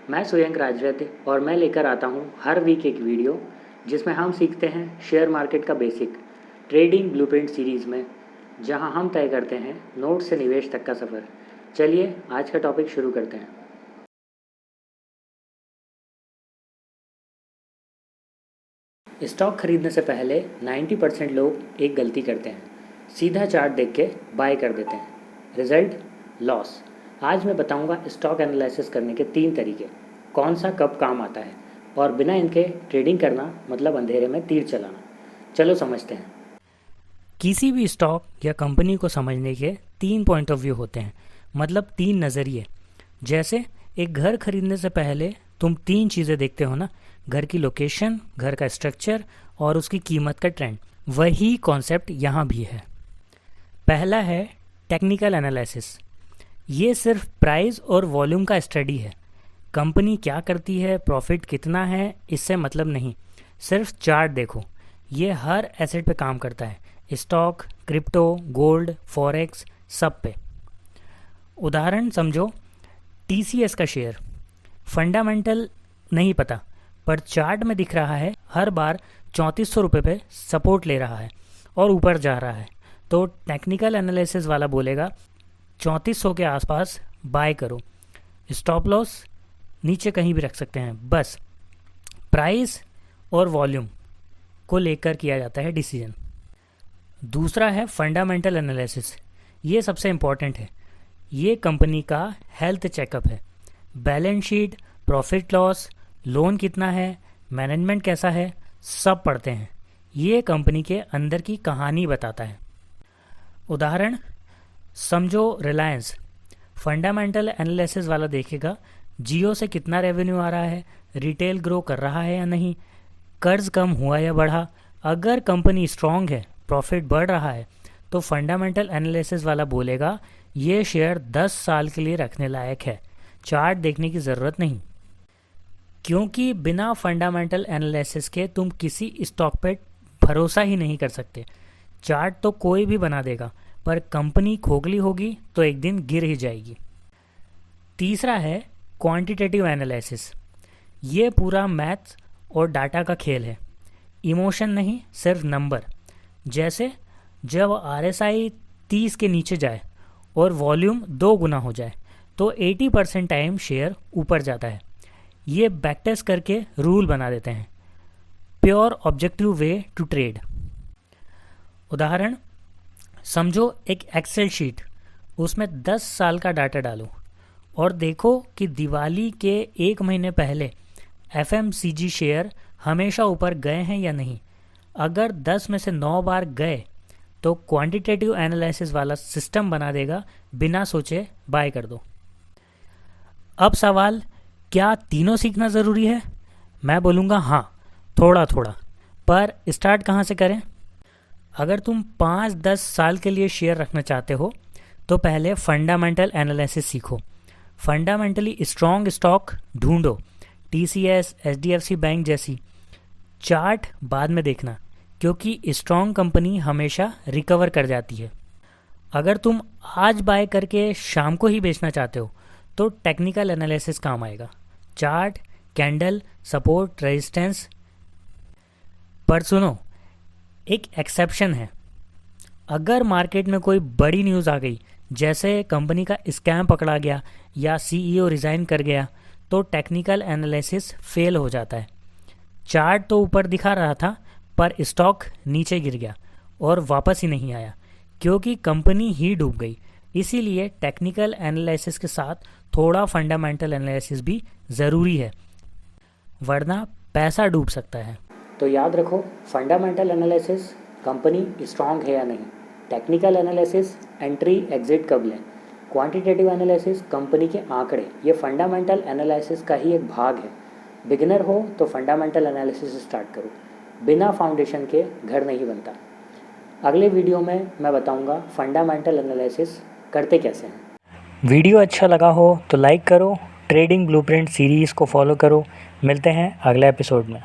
मैं सुयंक राजरथ और मैं लेकर आता हूँ हर वीक एक वीडियो जिसमें हम सीखते हैं शेयर मार्केट का बेसिक ट्रेडिंग ब्लूप्रिंट सीरीज़ में, जहाँ हम तय करते हैं नोट से निवेश तक का सफ़र। चलिए आज का टॉपिक शुरू करते हैं। स्टॉक खरीदने से पहले 90% लोग एक गलती करते हैं, सीधा चार्ट देख के बाय कर देते हैं। Result loss. आज मैं बताऊंगा स्टॉक एनालिसिस करने के 3 तरीके, कौन सा कब काम आता है और बिना इनके ट्रेडिंग करना मतलब अंधेरे में तीर चलाना। चलो समझते हैं। किसी भी स्टॉक या कंपनी को समझने के 3 पॉइंट ऑफ व्यू होते हैं, मतलब 3 नज़रिए। जैसे एक घर खरीदने से पहले तुम 3 चीज़ें देखते हो ना, घर की लोकेशन, घर का स्ट्रक्चर और उसकी कीमत का ट्रेंड। वही कॉन्सेप्ट यहाँ भी है। पहला है टेक्निकल एनालिसिस। ये सिर्फ प्राइस और वॉल्यूम का स्टडी है। कंपनी क्या करती है, प्रॉफिट कितना है, इससे मतलब नहीं। सिर्फ चार्ट देखो। ये हर एसेट पे काम करता है, स्टॉक, क्रिप्टो, गोल्ड, फॉरेक्स, सब पे। उदाहरण समझो, TCS का शेयर। फंडामेंटल नहीं पता, पर चार्ट में दिख रहा है हर बार 3400 रुपये पे सपोर्ट ले रहा है और ऊपर जा रहा है। तो टेक्निकल एनालिसिस वाला बोलेगा 3400 के आसपास बाय करो। स्टॉप लॉस नीचे कहीं भी रख सकते हैं। बस प्राइस और वॉल्यूम को लेकर किया जाता है डिसीजन। दूसरा है फंडामेंटल एनालिसिस। ये सबसे इम्पॉर्टेंट है। ये कंपनी का हेल्थ चेकअप है। Balance sheet, profit loss, loan कितना है, मैनेजमेंट कैसा है, सब पढ़ते हैं। ये कंपनी के अंदर की कहानी बताता है। उदाहरण समझो रिलायंस। फंडामेंटल एनालिसिस वाला देखेगा जियो से कितना रेवेन्यू आ रहा है, रिटेल ग्रो कर रहा है या नहीं, कर्ज कम हुआ या बढ़ा। अगर कंपनी स्ट्रांग है, प्रॉफिट बढ़ रहा है, तो फंडामेंटल एनालिसिस वाला बोलेगा ये शेयर 10 साल के लिए रखने लायक है, चार्ट देखने की ज़रूरत नहीं। क्योंकि बिना फंडामेंटल एनालिसिस के तुम किसी स्टॉक पे भरोसा ही नहीं कर सकते। चार्ट तो कोई भी बना देगा, पर कंपनी खोखली होगी तो एक दिन गिर ही जाएगी। तीसरा है क्वांटिटेटिव एनालिसिस। ये पूरा मैथ्स और डाटा का खेल है, इमोशन नहीं, सिर्फ नंबर। जैसे जब RSI 30 के नीचे जाए और वॉल्यूम 2 गुना हो जाए तो 80% टाइम शेयर ऊपर जाता है। ये बैकटेस्ट करके रूल बना देते हैं। Pure objective way to trade. उदाहरण समझो एक एक्सेल शीट, उसमें 10 साल का डाटा डालो और देखो कि दिवाली के 1 महीने पहले FMCG शेयर हमेशा ऊपर गए हैं या नहीं। अगर 10 में से 9 बार गए तो क्वांटिटेटिव एनालिसिस वाला सिस्टम बना देगा, बिना सोचे बाय कर दो। अब सवाल, क्या तीनों सीखना ज़रूरी है? मैं बोलूँगा हाँ, थोड़ा थोड़ा। पर स्टार्ट कहाँ से करें? अगर तुम 5-10 साल के लिए शेयर रखना चाहते हो तो पहले फंडामेंटल एनालिसिस सीखो। फंडामेंटली स्ट्रॉन्ग स्टॉक ढूंढो, TCS, HDFC बैंक जैसी। चार्ट बाद में देखना, क्योंकि स्ट्रॉन्ग कंपनी हमेशा रिकवर कर जाती है। अगर तुम आज बाय करके शाम को ही बेचना चाहते हो तो टेक्निकल एनालिसिस काम आएगा। Chart, candle, support, resistance. पर सुनो, एक एक्सेप्शन है। अगर मार्केट में कोई बड़ी न्यूज़ आ गई, जैसे कंपनी का स्कैम पकड़ा गया या CEO रिज़ाइन कर गया, तो टेक्निकल एनालिसिस फेल हो जाता है। चार्ट तो ऊपर दिखा रहा था, पर स्टॉक नीचे गिर गया और वापस ही नहीं आया, क्योंकि कंपनी ही डूब गई। इसीलिए टेक्निकल एनालिसिस के साथ थोड़ा फंडामेंटल एनालिसिस भी ज़रूरी है, वरना पैसा डूब सकता है। तो याद रखो, फंडामेंटल एनालिसिस कंपनी स्ट्रांग है या नहीं, टेक्निकल एनालिसिस एंट्री एग्जिट कब लें, क्वांटिटेटिव एनालिसिस कंपनी के आंकड़े, ये फंडामेंटल एनालिसिस का ही एक भाग है। बिगिनर हो तो फंडामेंटल एनालिसिस स्टार्ट करो, बिना फाउंडेशन के घर नहीं बनता। अगले वीडियो में मैं बताऊंगा फंडामेंटल एनालिसिस करते कैसे हैं। वीडियो अच्छा लगा हो तो लाइक करो, ट्रेडिंग ब्लूप्रिंट सीरीज़ को फॉलो करो। मिलते हैं अगले एपिसोड में।